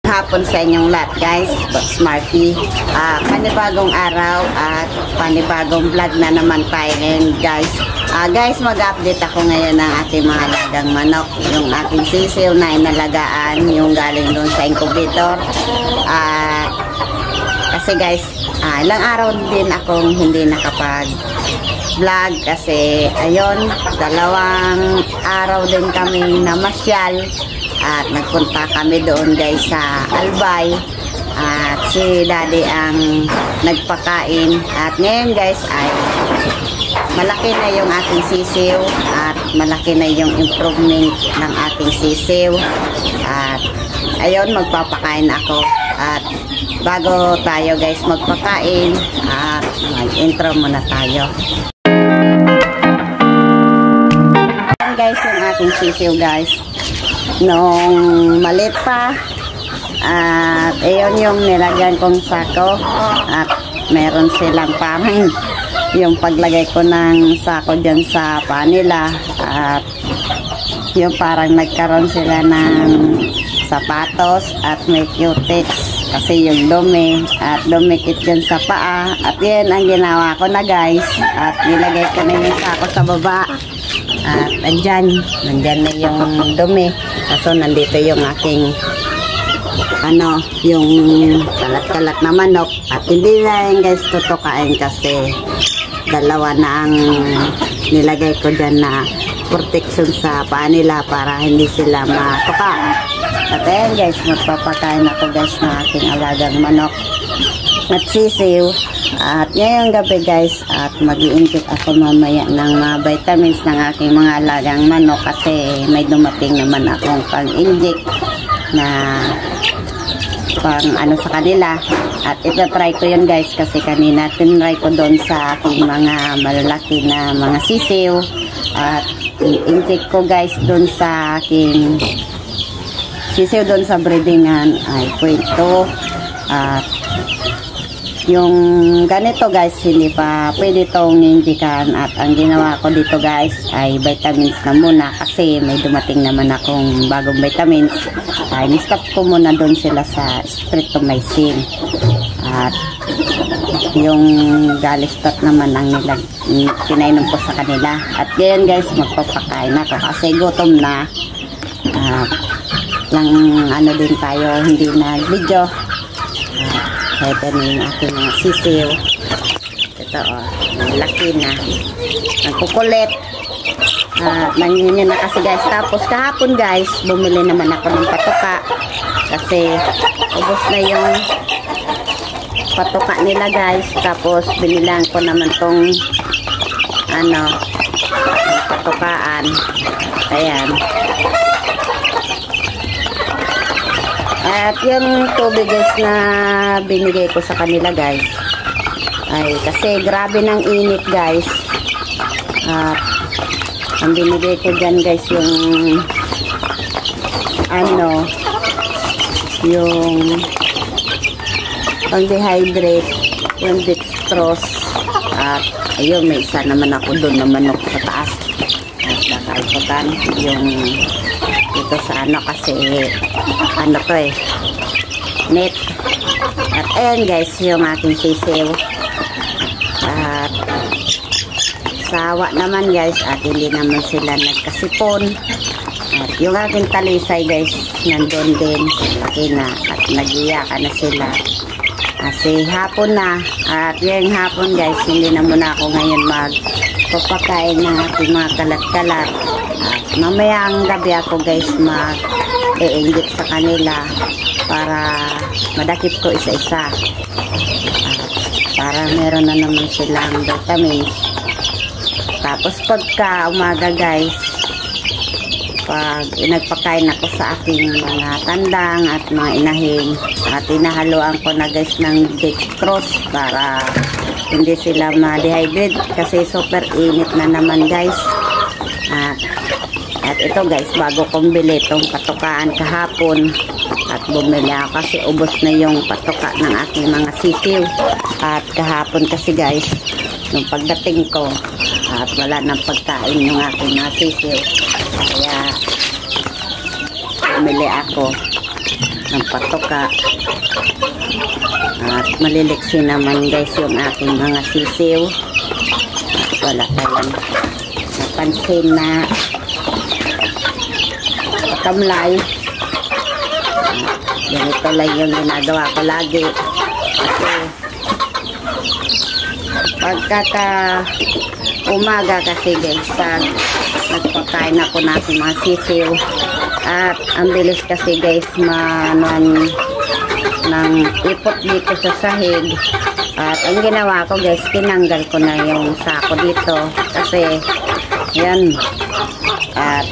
Hapon sa inyong lahat guys, Smarty. Panibagong araw at panibagong vlog na naman tayo ngayon guys. Guys, mag-update ako ngayon ng ating mga lagang manok. Yung ating sisiw na inalagaan, yung galing doon sa incubator. Kasi guys, ilang araw din akong hindi nakapag-vlog kasi ayun, 2 araw din kami namasyal. At nagpunta kami doon guys sa Albay. At si Daddy ang nagpakain. At ngayon guys ay malaki na yung ating sisiw. At malaki na yung improvement ng ating sisiw. At ayun, magpapakain ako. At bago tayo guys magpakain, at mag-intro muna tayo. Ayan guys yung ating sisiw guys. Nung malit pa, at ayun yung nilagyan kong sako, at meron silang parang yung paglagay ko ng sako dyan sa panila, at yung parang nagkaroon sila ng sapatos at may cutex kasi yung dumi at dumikit dyan sa paa. At yan ang ginawa ko na guys, at nilagay ko na yung sako sa baba. At andyan, nandyan na yung dumi. Kaso nandito yung aking yung kalat-kalat na manok. At hindi na yung guys tutukain kasi 2 na ang nilagay ko dyan na protection sa paa nila para hindi sila matuka. At ayan guys, magpapakain ako guys ng aking alagang manok at sisiw. At ngayong gabi guys, at mag-i-inject ako mamaya ng mga vitamins ng aking mga alagang manok kasi may dumating naman akong pang-inject na pang sa kanila. At ita-try ko yun guys kasi kanina tinry ko doon sa aking mga malalaki na mga sisiw. At i-inject ko guys doon sa aking sisiw doon sa breedingan ay 0.2. At yung ganito guys, hindi pa pwede itong injikan. At ang ginawa ko dito guys ay vitamins na muna kasi may dumating naman akong bagong vitamins. Ni-stop ko muna doon sila sa streptomycin. At yung galistot naman ang pinainom ko sa kanila. At ngayon guys, magpapakain ako kasi gutom na. Lang din tayo, hindi nag-video. Ito na yung aking mga sisiw. Ito laki na. Nagkukulit. Nanginginig na kasi guys. Tapos kahapon guys, bumili naman ako ng patuka. Kasi ubos na yung patuka nila guys. Tapos binilang ko naman tong patukaan. Ayan. At yung tubig guys na binigay ko sa kanila guys ay kasi grabe ng init guys. At ang binigay ko dyan guys yung yung pang-dehydrate, yung dextrose. At ayun, may isa naman ako doon na manok sa taas. At nakaiputan yung ito sa kasi net. At ayan guys yung aking sisiw. At sawa naman guys, at hindi naman sila nagkasipon. At yung aking talisay guys nandun din, laki na at nag-iyakan na sila kasi hapon na. At yung hapon guys, hindi na muna ako ngayon magpapakain ng aking mga kalat-kalat. Mamaya ang gabi ako guys mag-i-inject sa kanila para madakip ko isa-isa. Para meron na naman silang vitamins. Tapos pagka umaga guys, pag nagpakain ako sa aking mga tandang at mga inahin, at inahaluan ko na guys ng dextrose para hindi sila ma-dehydrate kasi super init na naman guys. At ito guys, bago kong bili itong patukaan kahapon, at bumili ako kasi ubos na yung patuka ng aking mga sisiw. At kahapon kasi guys, nung pagdating ko, at wala nang pagkain yung aking mga sisiw, kaya bumili ako. sampatoka. At maliliksi naman guys yung aking mga sisiw. At wala tayong napansin na patamlay. Ganito lang yung ginagawa ko lagi. Kasi pagkaka umaga kasi guys, nagpakain ako na aking mga sisiw. At ang bilis kasi guys ng ipot dito sa sahig. At ang ginawa ko guys, tinanggal ko na yung sako dito kasi yan. At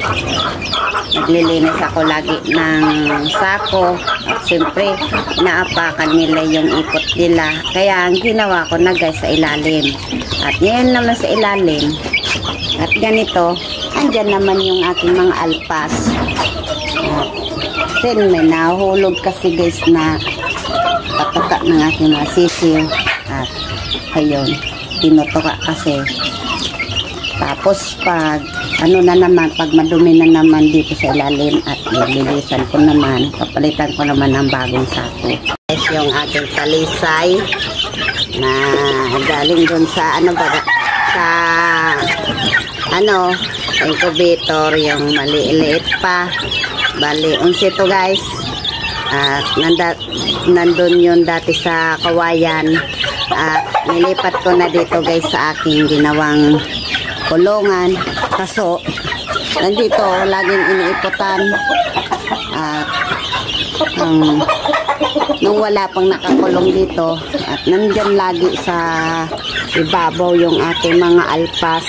naglilinis ako lagi ng sako. At siyempre naapakan nila yung ipot nila. Kaya ang ginawa ko na guys sa ilalim. At ngayon naman sa ilalim, at ganito, andyan naman yung aking mga alpas. At may nahulog kasi guys na patuka ng aking mga sisiw. At ayun, tinutuka kasi. Tapos pag ano na naman, pag madumi na naman dito sa ilalim at nililisan ko naman, papalitan ko naman ng bagong sako. Guys, yung aking talisay na galing dun sa incubator, yung maliit pa. Bali, 11 to guys. At nandun yun dati sa kawayan. At nilipat ko na dito guys sa aking ginawang kulungan. Kaso, nandito laging iniiputan. At nung wala pang nakakulong dito, at nandyan lagi sa ibabaw yung aking mga alpas.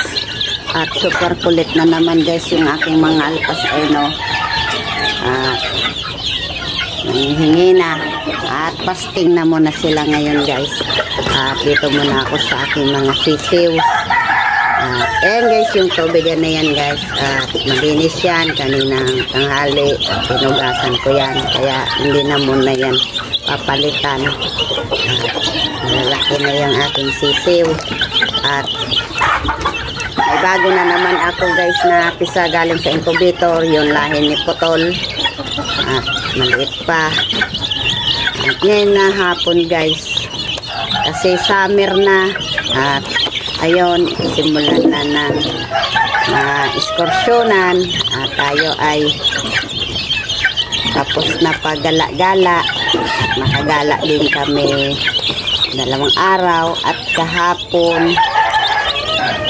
At super kulit na naman guys yung aking mga alpas ay no. Nangihingi na. At pasting na muna sila ngayon guys. At dito muna ako sa aking mga sisiw. Ayan guys, yung tubig na yan guys. At malinis yan. Kaninang tanghali. Pinugasan ko yan. Kaya hindi na muna yan papalitan. Malalaki na yung aking sisiw. At may bago na naman ako guys na pisa galing sa incubator. Yung lahi ni Putol. At maliit pa. At ngayon na hapon guys. Kasi summer na. At ayun, simulan na ng ekskursyonan. At tayo ay tapos na paggala-gala. Nakagala din kami 2 araw. At kahapon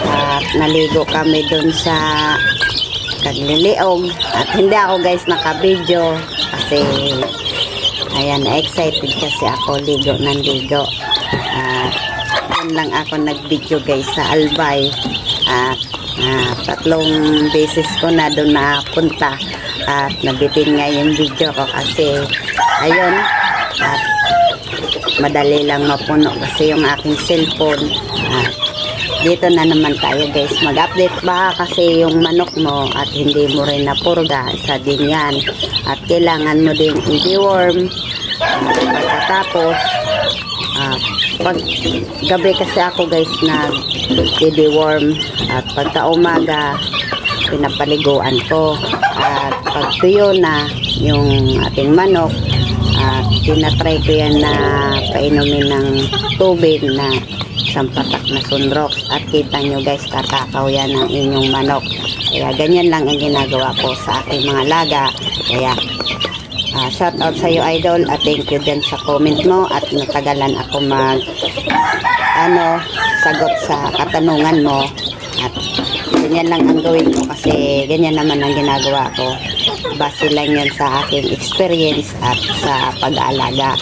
at naligo kami dun sa Kagliliog. At hindi ako guys nakabidyo kasi ayan, excited kasi ako ligo ng ligo. At lang ako nag-video guys sa Albay. At 3 beses ko na doon napunta. At nabitin nga yung video ko kasi ayun, at madali lang mapuno kasi yung aking cellphone. At dito na naman tayo guys mag-update ba kasi yung manok mo at hindi mo rin napurga, isa din yan. At kailangan mo din i-deworm. Pagkatapos pag gabi kasi ako guys nag-deworm. At pagka umaga pinapaliguan ko. At pag tuyo na yung ating manok, at tinatry ko yan na painumin ng tubig na sampatak na Sunrox. At kita nyo guys, kakakaw yan ng inyong manok. Kaya ganyan lang ang ginagawa ko sa aking mga laga. Kaya shout out sa iyo idol, at thank you din sa comment mo. At natagalan ako sagot sa katanungan mo. At ganyan lang ang gawin ko kasi ganyan naman ang ginagawa ko. Base lang yan sa aking experience at sa pag-aalaga.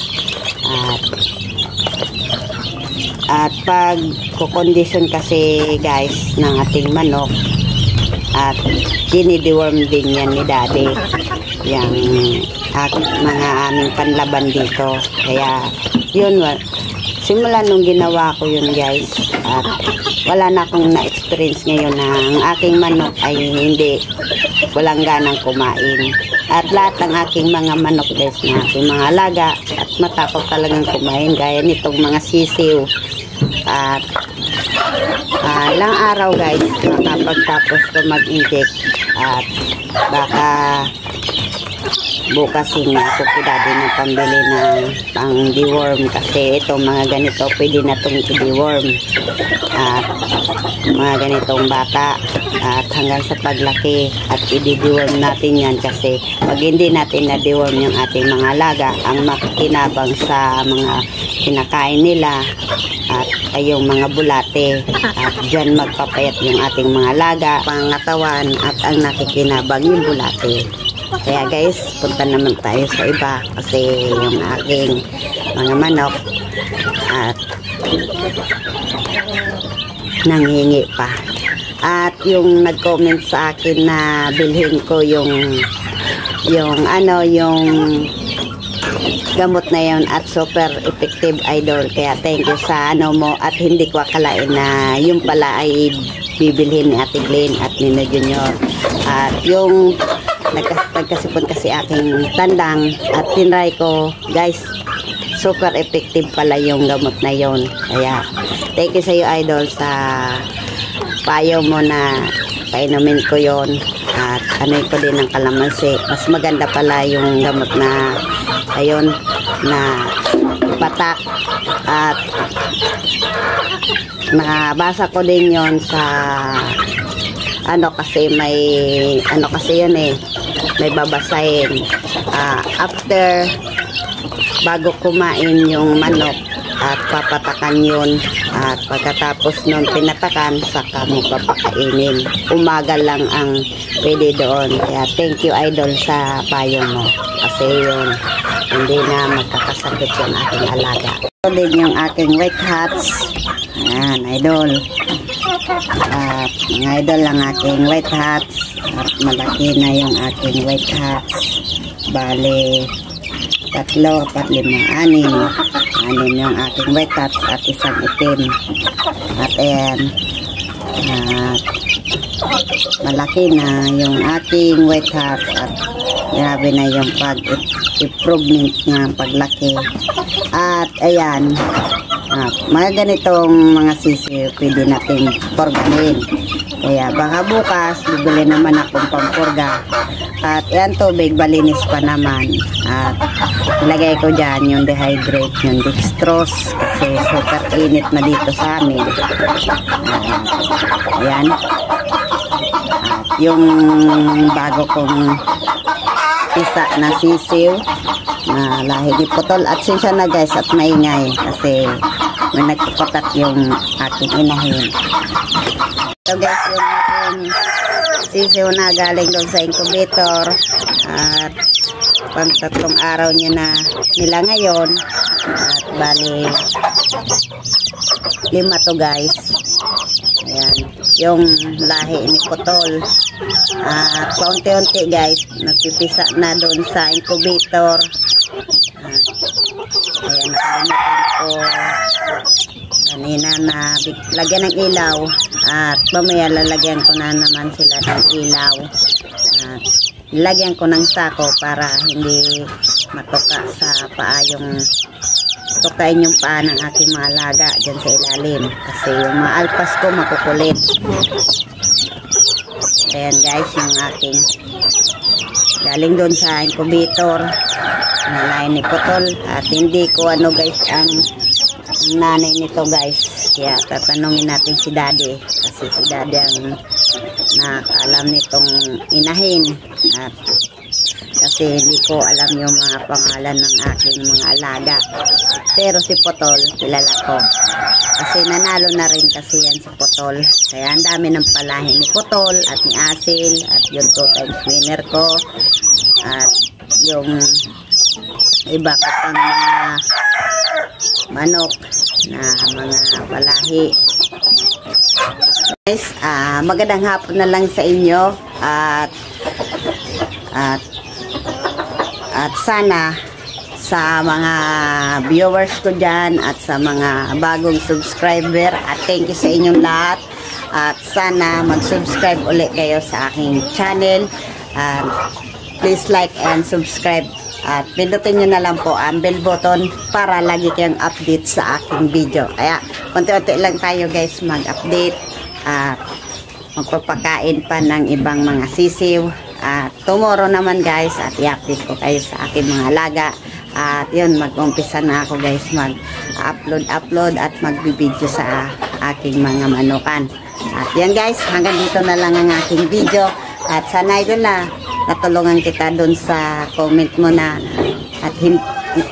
At pag kukondisyon kasi guys ng ating manok, at dinideworm din yan ni daddy yung mga aming panlaban dito. Kaya yun, simula nung ginawa ko yun guys, at wala na akong na-experience ngayon na ang aking manok ay walang ganang kumain. At lahat ng aking mga manok guys na aking mga alaga at matakot talagang kumain gaya nitong mga sisiw. At ilang araw guys makapagtapos ko mag-inject, at baka bukas hingi ako kay daddy ng pambili ng pang deworm kasi ito mga ganito pwede na itong i-deworm at mga ganitong bata at hanggang sa paglaki at i-deworm natin yan kasi pag hindi natin na-deworm yung ating mga alaga ang makikinabang sa mga kinakain nila at ay yung mga bulate at dyan magpapayat yung ating mga alaga, pangatawan at ang nakikinabang yung bulate. Kaya guys, punta naman tayo sa iba kasi yung aking mga manok at nanghingi pa. At yung nag-comment sa akin na bilhin ko yung gamot na yon at super effective idol. Kaya thank you sa mo at hindi ko akalain na yung pala ay bibilhin ni Ate Glenn at ni Junior. At yung nagkasipon kasi aking tandang at tinry ko guys, super effective pala yung gamot na yon. Kaya thank you sa iyo idol sa payo mo na painumin ko yon at anoy ko din ng kalamansi. Mas maganda pala yung gamot na ayun na patak at nakabasa ko din yon sa kasi yun may babasahin after bago kumain yung manok at papatakan yun at pagkatapos nun pinatakan saka mo papakainin. Umaga lang ang pwede doon. Kaya thank you idol sa payo mo kasi yun hindi na magkakasakit yung aking alaga. Ito din yung aking white hats. Ayan idol at mga idol ang aking white hats at malaki na yung aking white hats. Bale 3, 4, 5, 6 yung aking white hats at isang itim at ayan at malaki na yung aking white hats at grabe na yung pag-improvement nga paglaki at ayan mga ganitong mga sisi pwede natin purgahin. Kaya baka bukas bibili naman akong pampurga at yan tubig malinis pa naman at ilagay ko dyan yung dehydrate, yung dextrose kasi super init na dito sa amin. Ayan at yung bago kong isa na sisiw na lahi ni putol at sinsya na guys at maingay kasi may nagkukutat yung aking inahin. So guys, yung aking sisiw na galing doon sa incubator at pang 3 araw niya na nila ngayon at bali 5 to guys. Ayan, yung lahi ni putol at paunti-unti guys nagpipisa na doon sa incubator. Ayan, nakalimutan ko kanina na lagyan ng ilaw at mamaya lalagyan ko na naman sila ng ilaw at lagyan ko ng sako para hindi matuka sa paa yung tukain yung paa ng aking mga alaga dyan sa ilalim kasi yung mga alpas ko makukulit. Ayan guys yung aking galing doon sa incubator na lain ni putol at hindi ko guys ang nanay nito guys, kaya tatanungin natin si daddy kasi si daddy ang nakaalam nitong inahin at kasi hindi ko alam yung mga pangalan ng aking mga alaga pero si putol kilala ko kasi nanalo na rin kasi yan si putol kaya ang dami ng palahin ni putol at ni Asil at yung 2 times winner ko at yung iba ko pang mga manok na mga palahi. Guys, magandang hapon na lang sa inyo at sana sa mga viewers ko dyan at sa mga bagong subscriber at thank you sa inyong lahat at sana mag-subscribe ulit kayo sa aking channel and please like and subscribe at pindutin nyo na lang po ang bell button para lagi kayong update sa aking video. Kaya unti-unti lang tayo guys mag-update at magpapakain pa ng ibang mga sisiw At tomorrow naman guys, at i-update ko kayo sa aking mga alaga. At yun, mag-umpisa na ako guys mag-upload at magbibideo sa aking mga manukan. At yan guys, hanggang dito na lang ang aking video. At sana idol na natulungan kita dun sa comment mo na at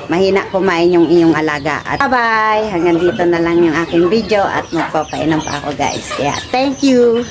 mahina kumain yung iyong alaga. At bye-bye! Hanggang dito na lang yung aking video at magpapainom pa ako guys. Kaya thank you!